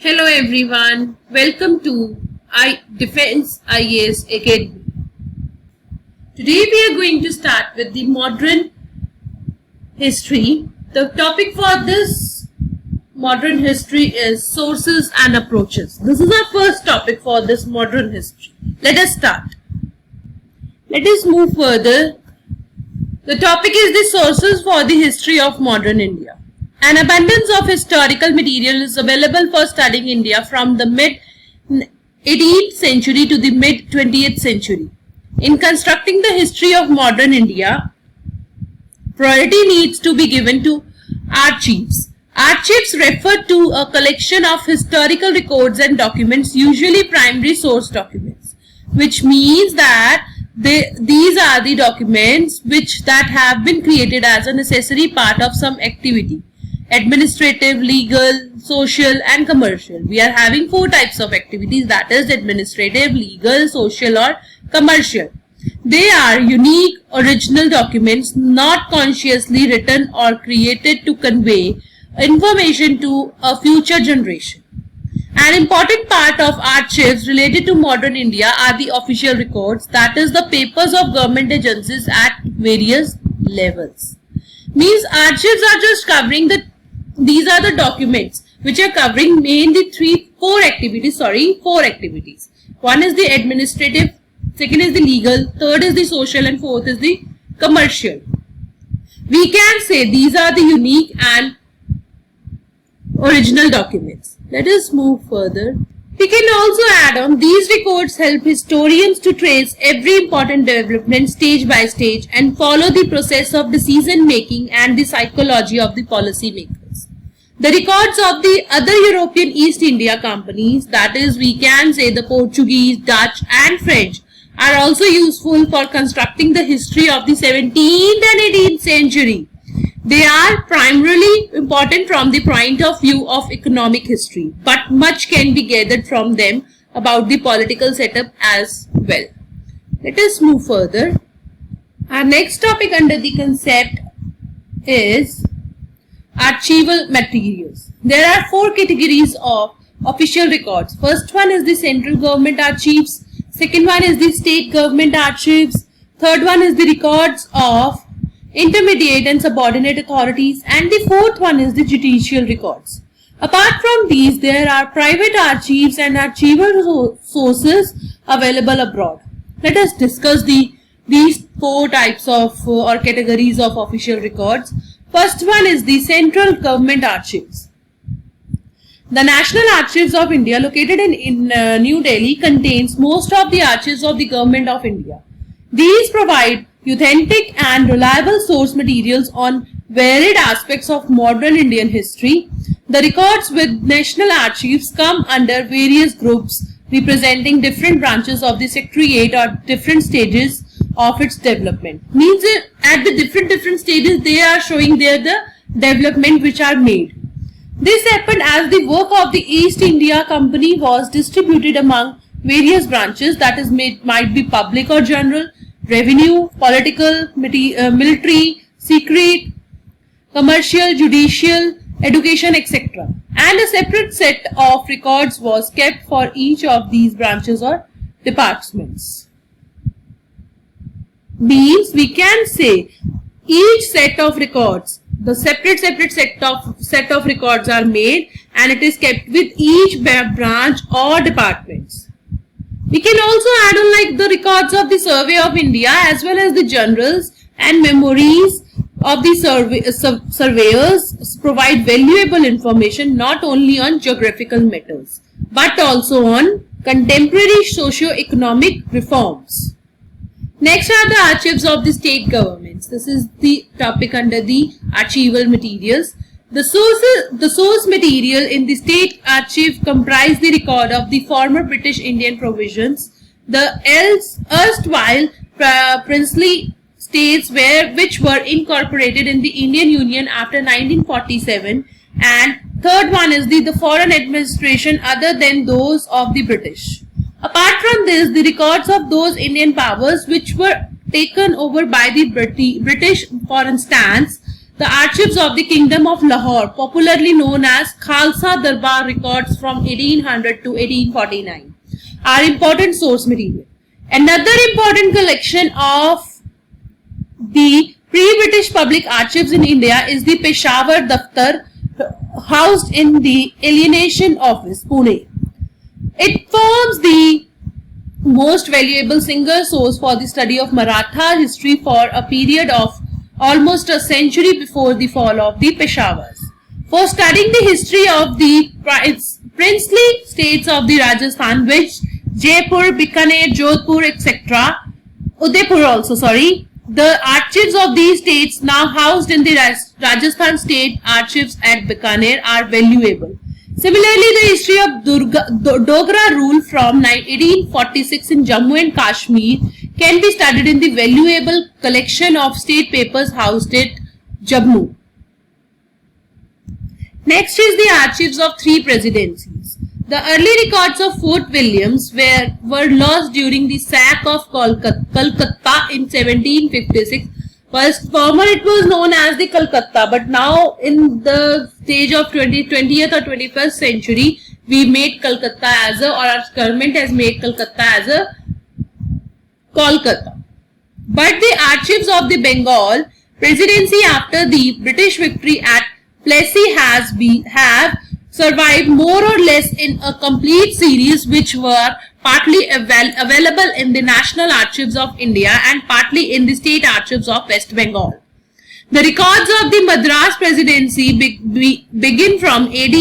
Hello everyone, welcome to Defense IAS Academy. Today we are going to start with the modern history. The topic for this modern history is sources and approaches. This is our first topic for this modern history. Let us start. Let us move further. The topic is the sources for the history of modern India. An abundance of historical material is available for studying India from the mid-18th century to the mid-20th century. In constructing the history of modern India, priority needs to be given to archives. Archives refer to a collection of historical records and documents, usually primary source documents, which means that these are the documents that have been created as a necessary part of some activity. Administrative, legal, social and commercial. We are having four types of activities, that is administrative, legal, social or commercial. They are unique, original documents not consciously written or created to convey information to a future generation. An important part of archives related to modern India are the official records, that is the papers of government agencies at various levels. Means archives are just covering these are the documents which are covering mainly four activities. One is the administrative, second is the legal, third is the social and fourth is the commercial. We can say these are the unique and original documents. Let us move further. We can also add on, these records help historians to trace every important development stage by stage and follow the process of decision making and the psychology of the policy makers. The records of the other European East India companies, that is we can say the Portuguese, Dutch and French, are also useful for constructing the history of the 17th and 18th century. They are primarily important from the point of view of economic history, but much can be gathered from them about the political setup as well. Let us move further. Our next topic under the concept is archival materials. There are four categories of official records. First one is the central government archives, second one is the state government archives, third one is the records of intermediate and subordinate authorities, and the fourth one is the judicial records. Apart from these, there are private archives and archival sources available abroad. Let us discuss these four types of or categories of official records. First one is the central government archives. The National Archives of India, located in New Delhi, contains most of the archives of the Government of India. These provide authentic and reliable source materials on varied aspects of modern Indian history. The records with National Archives come under various groups representing different branches of the Secretariat or different stages of its development. Means at the different stages they are showing there the development which are made. This happened as the work of the East India Company was distributed among various branches, that is might be public or general, revenue, political, military, secret, commercial, judicial, education, etc. And a separate set of records was kept for each of these branches or departments. Means we can say each set of records, the separate set of records are made and it is kept with each branch or departments. We can also add on like the records of the Survey of India as well as the journals and memories of the surveyors provide valuable information not only on geographical matters but also on contemporary socio-economic reforms. Next are the archives of the state governments. This is the topic under the archival materials. The source material in the state archive comprise the record of the former British Indian provisions, the erstwhile princely states which were incorporated in the Indian Union after 1947, and third one is the foreign administration other than those of the British. Apart from this, the records of those Indian powers which were taken over by the British, for instance, The archives of the Kingdom of Lahore, popularly known as Khalsa Darbar records from 1800 to 1849, are important source material. Another important collection of the pre-British public archives in India is the Peshawar Daftar, housed in the Alienation Office, Pune. It forms the most valuable single source for the study of Maratha history for a period of almost a century before the fall of the Peshawars. For studying the history of the princely states of the Rajasthan, which Jaipur, Bikaner, Jodhpur, etc., Udaipur also, the archives of these states now housed in the Rajasthan State Archives at Bikaner are valuable. Similarly, the history of Dogra rule from 1846 in Jammu and Kashmir can be studied in the valuable collection of state papers housed at Jammu. Next is the archives of three presidencies. The early records of Fort Williams were lost during the sack of Calcutta in 1756. Former it was known as the Calcutta, but now in the stage of 20th or 21st century, we made Calcutta as our government has made Calcutta as a Kolkata. But the archives of the Bengal presidency after the British victory at Plassey have survived more or less in a complete series, which were partly available in the National Archives of India and partly in the State Archives of West Bengal. The records of the Madras Presidency begin from AD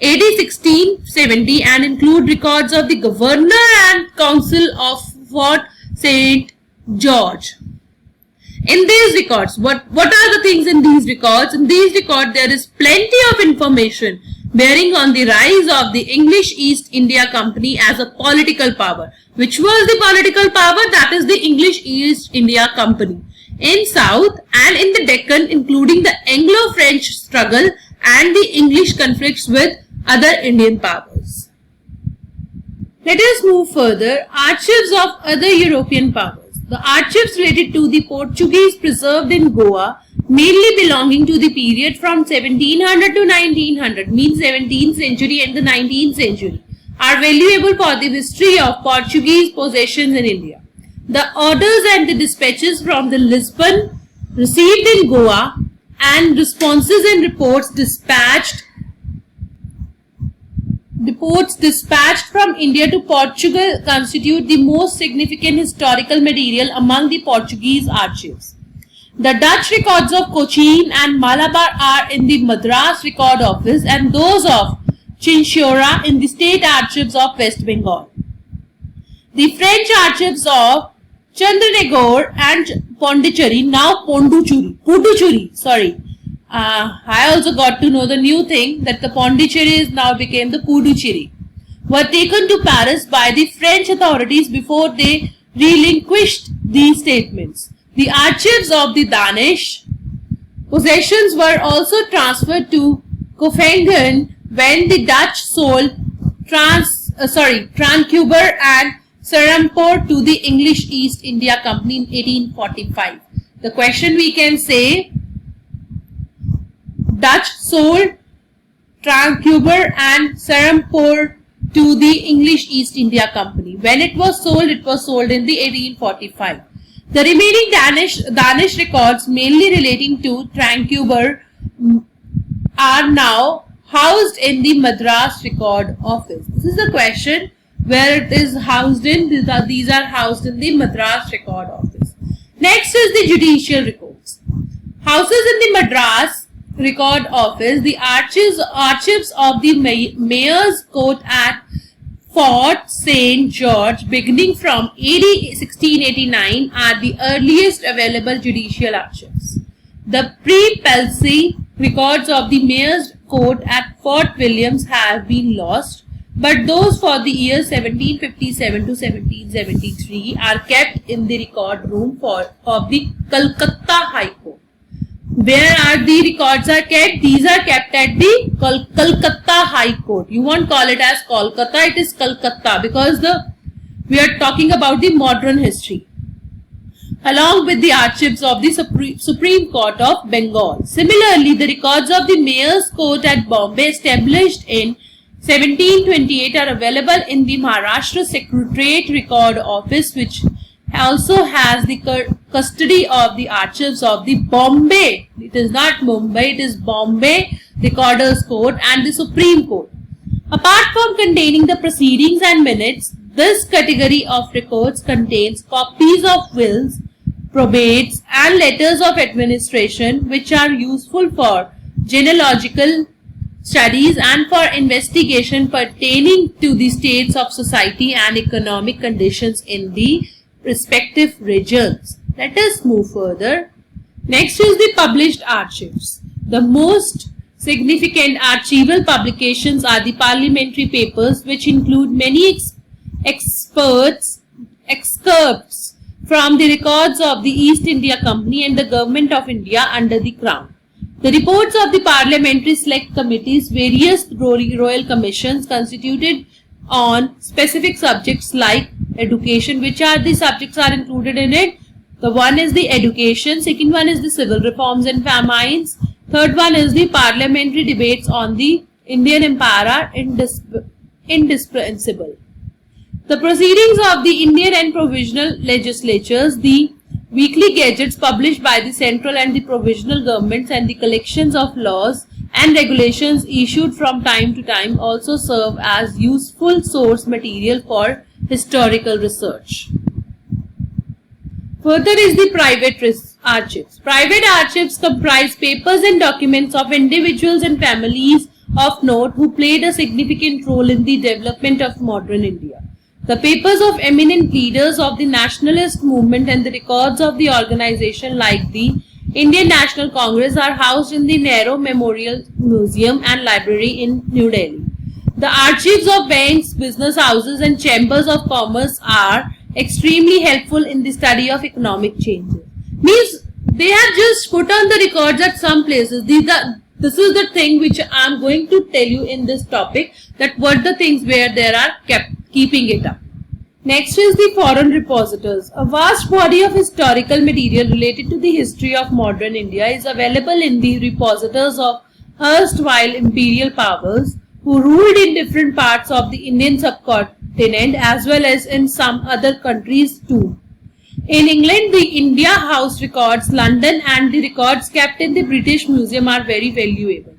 1670 and include records of the Governor and Council of Fort St. George. In these records, what are the things in these records? In these records, there is plenty of information bearing on the rise of the English East India Company as a political power. Which was the political power? That is the English East India Company in South and in the Deccan, including the Anglo-French struggle and the English conflicts with other Indian powers. Let us move further. Archives of other European powers. The archives related to the Portuguese preserved in Goa, mainly belonging to the period from 1700 to 1900, means 17th century and the 19th century, are valuable for the history of Portuguese possessions in India. The orders and the dispatches from the Lisbon received in Goa and responses and reports dispatched from India to Portugal constitute the most significant historical material among the Portuguese archives. The Dutch records of Cochin and Malabar are in the Madras Record Office and those of Chinchorra in the State Archives of West Bengal. The French archives of Chandranagore and Pondicherry, now Puducherry, I also got to know the new thing that the Pondicherry is now became the Puducherry, were taken to Paris by the French authorities before they relinquished these statements. The archives of the Danish possessions were also transferred to Copenhagen when the Dutch sold Tranquebar and Serampore to the English East India Company in 1845. The question we can say, Dutch sold Tranquebar and Serampore to the English East India Company. When it was sold in the 1845. The remaining Danish records, mainly relating to Tranquebar, are now housed in the Madras Record Office. This is the question where it is housed in. These are housed in the Madras Record Office. Next is the judicial records. Houses in the Madras Record Office, the archives of the Mayor's Court at Fort St. George beginning from AD 1689 are the earliest available judicial archives. The pre-Plassey records of the Mayor's Court at Fort Williams have been lost, but those for the years 1757 to 1773 are kept in the record room of the Calcutta High Court. Where are the records are kept? These are kept at the Calcutta High Court. You won't call it as Kolkata, it is Calcutta because we are talking about the modern history. along with the archives of the Supreme Court of Bengal. Similarly, the records of the Mayor's Court at Bombay, established in 1728, are available in the Maharashtra Secretariat Record Office, which also has the custody of the archives of the Bombay. It is not Mumbai, it is Bombay Recorder's Court and the Supreme Court. Apart from containing the proceedings and minutes, this category of records contains copies of wills, probates, and letters of administration, which are useful for genealogical studies and for investigation pertaining to the states of society and economic conditions in the respective regions. Let us move further. Next is the published archives. The most significant archival publications are the parliamentary papers, which include many excerpts from the records of the East India Company and the Government of India under the Crown. The reports of the parliamentary select committees, various royal commissions constituted on specific subjects like education, which are the subjects are included in it. The one is the education, second one is the civil reforms and famines, third one is the parliamentary debates on the Indian Empire are indispensable. The proceedings of the Indian and provisional legislatures, the weekly gazettes published by the central and the provisional governments, and the collections of laws and regulations issued from time to time also serve as useful source material for historical research. Further is the private archives. Private archives comprise papers and documents of individuals and families of note who played a significant role in the development of modern India. The papers of eminent leaders of the nationalist movement and the records of the organization like the Indian National Congress are housed in the Nehru Memorial Museum and Library in New Delhi. The archives of banks, business houses and chambers of commerce are extremely helpful in the study of economic changes. Means they have just put on the records at some places. This is the thing which I am going to tell you in this topic, that what the things where there are keeping it up. Next is the foreign repositories. A vast body of historical material related to the history of modern India is available in the repositories of erstwhile imperial powers who ruled in different parts of the Indian subcontinent as well as in some other countries too. In England, the India House records, London, and the records kept in the British Museum are very valuable.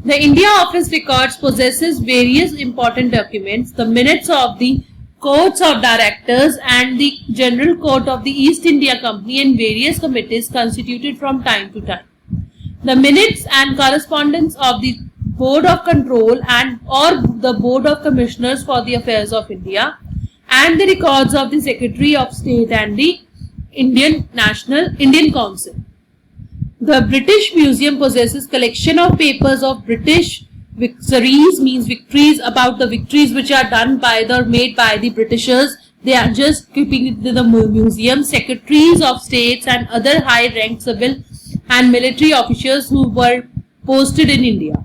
The India Office records possesses various important documents, the minutes of the courts of directors and the General Court of the East India Company and various committees constituted from time to time. The minutes and correspondence of the Board of Control and or the Board of Commissioners for the Affairs of India, and the records of the Secretary of State and the Indian Council. The British Museum possesses collection of papers of British victories, means victories, about the victories which are made by the Britishers. They are just keeping it in the museum. Secretaries of states and other high ranked civil and military officials who were posted in India.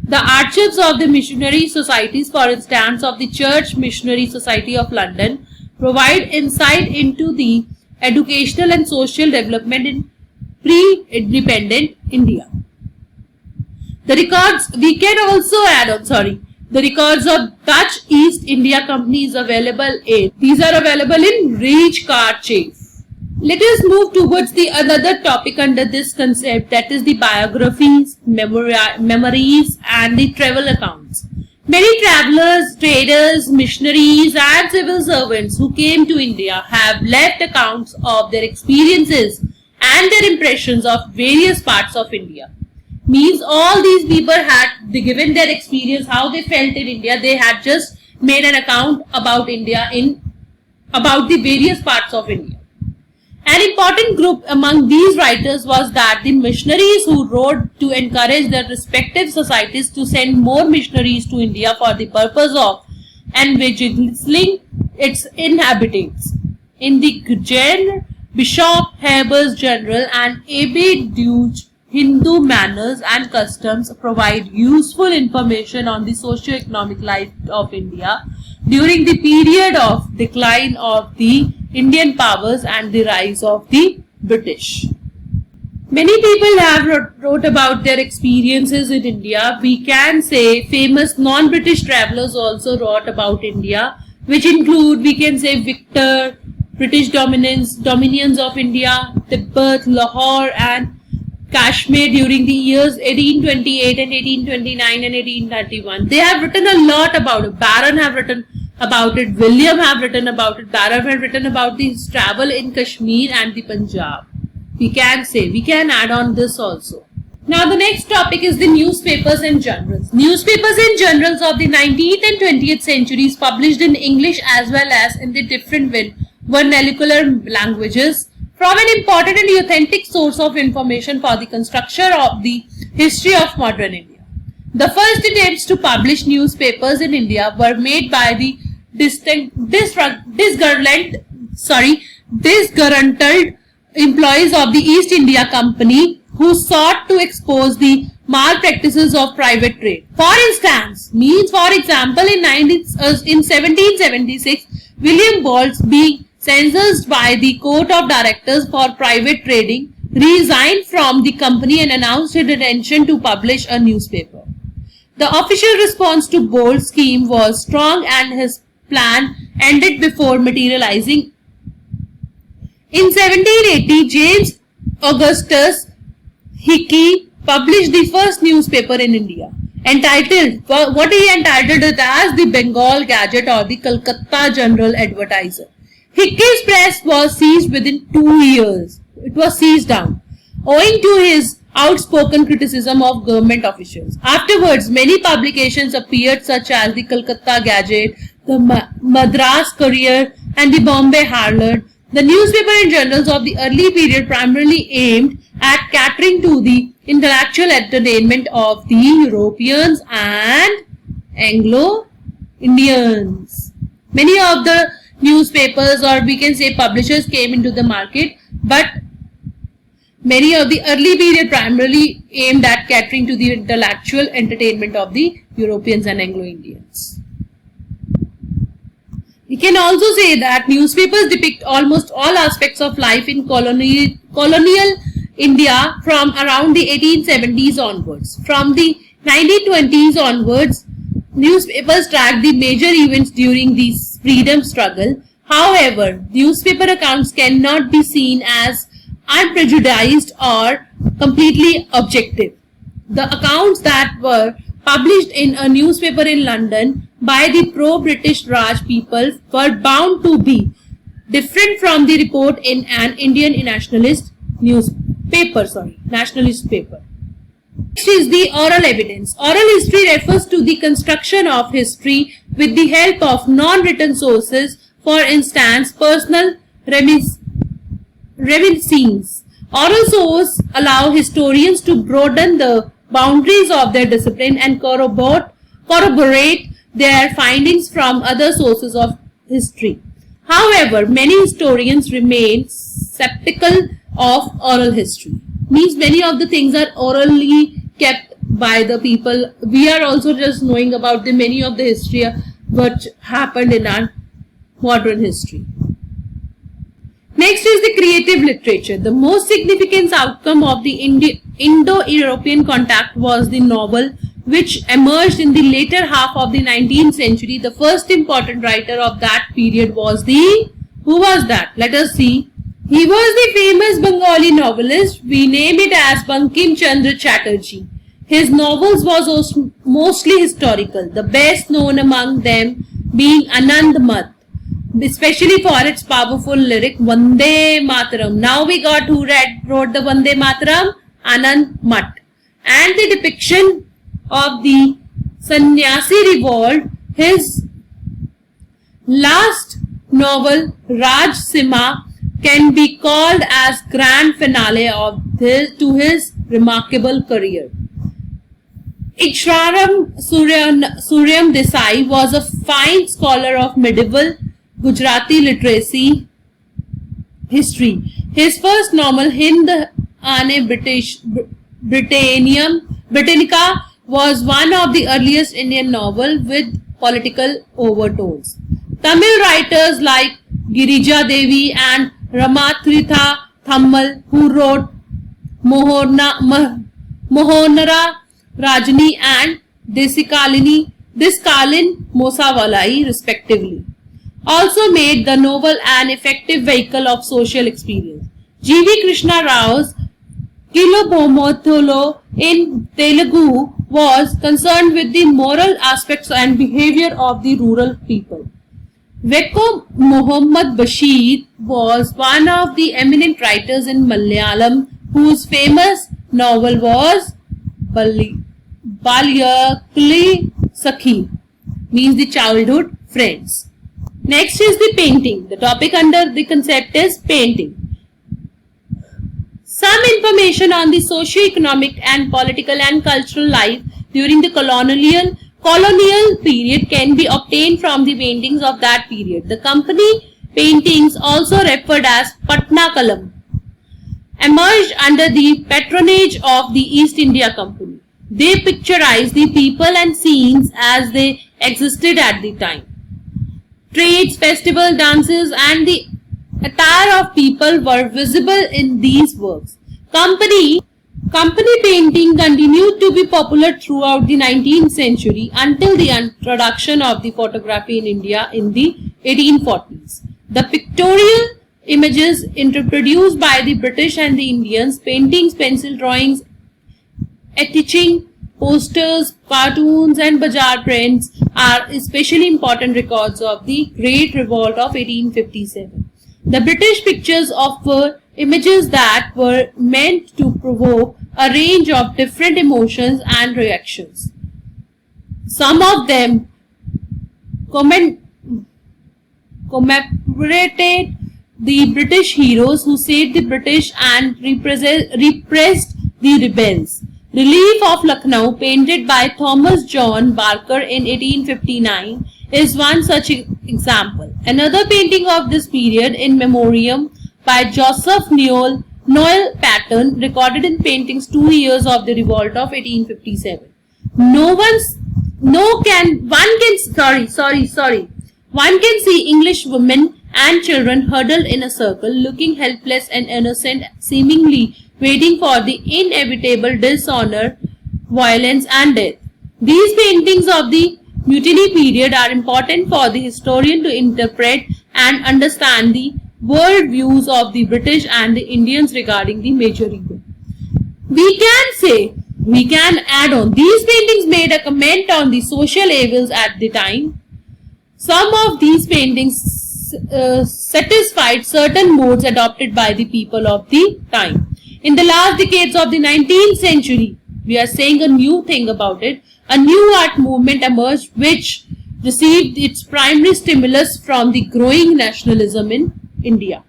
The archives of the missionary societies, for instance of the Church Missionary Society of London, provide insight into the educational and social development in pre-independent India. The records, we can also add on, the records of Dutch East India Company is available in, these are available in Rijkaarchief. Let us move towards the another topic under this concept, that is the biographies, memories and the travel accounts. Many travelers, traders, missionaries and civil servants who came to India have left accounts of their experiences and their impressions of various parts of India. Means all these people had given their experience, how they felt in India. They had just made an account about India about the various parts of India. An important group among these writers was that the missionaries who wrote to encourage their respective societies to send more missionaries to India for the purpose of evangelizing its inhabitants. In the Gujarat, Bishop Heber's General and Abbé Duge Hindu Manners and Customs provide useful information on the socio-economic life of India during the period of decline of the Indian powers and the rise of the British. Many people have wrote about their experiences in India. We can say famous non-British travelers also wrote about India, which include, we can say, Victor, British dominions of India, Tibet, Lahore and Kashmir during the years 1828 and 1829 and 1831. They have written a lot about it. Barron have written about it. William have written about it. Barron have written about his travel in Kashmir and the Punjab. We can add on this also. Now the next topic is the newspapers and journals. Newspapers and journals of the 19th and 20th centuries published in English as well as in the different vernacular languages, from an important and authentic source of information for the construction of the history of modern India. The first attempts to publish newspapers in India were made by the disgruntled employees of the East India Company who sought to expose the malpractices of private trade. For example, in 1776, William Bolts, being censured by the Court of Directors for private trading, resigned from the company and announced his intention to publish a newspaper. The official response to Bolt's scheme was strong and his plan ended before materializing. In 1780, James Augustus Hickey published the first newspaper in India, entitled it as the Bengal Gazette or the Calcutta General Advertiser. Hickey's press was seized within 2 years. It was seized down, owing to his outspoken criticism of government officials. Afterwards, many publications appeared such as the Calcutta Gazette, the Madras Courier and the Bombay Herald. The newspaper and journals of the early period primarily aimed at catering to the intellectual entertainment of the Europeans and Anglo-Indians. Many of the newspapers, or we can say publishers, came into the market, but many of the early period primarily aimed at catering to the intellectual entertainment of the Europeans and Anglo-Indians. We can also say that newspapers depict almost all aspects of life in colonial India from around the 1870s onwards. From the 1920s onwards, newspapers tracked the major events during the freedom struggle. However, newspaper accounts cannot be seen as unprejudiced or completely objective. The accounts that were published in a newspaper in London by the pro-British Raj people were bound to be different from the report in an Indian nationalist paper. Next is the oral evidence. Oral history refers to the construction of history with the help of non-written sources, for instance, personal reminiscences. Oral sources allow historians to broaden the boundaries of their discipline and corroborate their findings from other sources of history. However, many historians remain skeptical of oral history. Means many of the things are orally kept by the people. We are also just knowing about the many of the history which happened in our modern history. Next is the creative literature. The most significant outcome of the Indo-European contact was the novel, which emerged in the later half of the 19th century. The first important writer of that period was who was that? Let us see. He was the famous Bengali novelist. We name it as Bankim Chandra Chatterjee. His novels was mostly historical, the best known among them being Anand Mat, especially for its powerful lyric Vande Mataram. Now we got who wrote the Vande Mataram? Anand Mat. And the depiction of the Sannyasi revolt. His last novel, Raj Simha, can be called as grand finale to his remarkable career. Iksharam Suryam Desai was a fine scholar of medieval Gujarati literacy history. His first novel, Hind Ane Britannica, was one of the earliest Indian novels with political overtones. Tamil writers like Girija Devi and Ramatritha Thammal, who wrote Mohonara Rajani and Deskalin Mosavalai respectively, also made the novel an effective vehicle of social experience. G.V. Krishna Rao's Kilobomotholo in Telugu was concerned with the moral aspects and behavior of the rural people. Veko Muhammad Bashir was one of the eminent writers in Malayalam whose famous novel was Balyakli Sakhi, means the childhood friends. Next is the painting. The topic under the concept is painting. Some information on the socio-economic and political and cultural life during the colonial period can be obtained from the paintings of that period. The company paintings, also referred as Patna Kalam, emerged under the patronage of the East India Company. They picturized the people and scenes as they existed at the time. Trades, festival, dances and the attire of people were visible in these works. Company painting continued to be popular throughout the 19th century until the introduction of the photography in India in the 1840s. The pictorial images introduced by the British and the Indians, paintings, pencil drawings, etching, posters, cartoons and bazaar prints are especially important records of the Great Revolt of 1857. The British pictures offer images that were meant to provoke a range of different emotions and reactions. Some of them commemorated the British heroes who saved the British and repressed the rebels. Relief of Lucknow, painted by Thomas John Barker in 1859, is one such example. Another painting of this period, In Memoriam, by Joseph Noel Paton, recorded in paintings 2 years of the revolt of 1857. One can see English women and children huddled in a circle, looking helpless and innocent, seemingly waiting for the inevitable dishonor, violence and death. These paintings of the Mutiny period are important for the historian to interpret and understand the world views of the British and the Indians regarding the major event. We can add on, these paintings made a comment on the social evils at the time. Some of these paintings satisfied certain modes adopted by the people of the time. In the last decades of the 19th century, we are saying a new thing about it. A new art movement emerged which received its primary stimulus from the growing nationalism in India.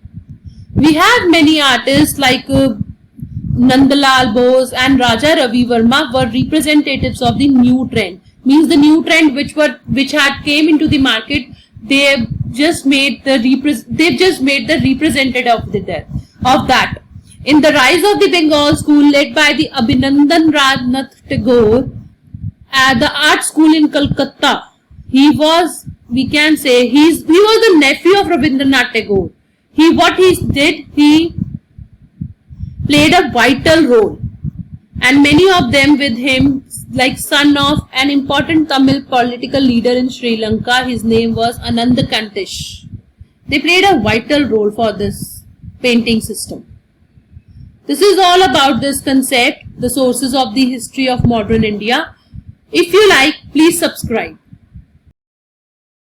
We have many artists like Nandalal Bose and Raja Ravi Verma were representatives of the new trend. Means the new trend which had came into the market, they've just made the representative of that. In the rise of the Bengal school led by the Abhinandan Nath Tagore at the art school in Calcutta, he was the nephew of Rabindranath Tagore. He played a vital role, and many of them with him, like son of an important Tamil political leader in Sri Lanka. His name was Ananda Kantesh. They played a vital role for this painting system. This is all about this concept, the sources of the history of modern India. If you like, please subscribe.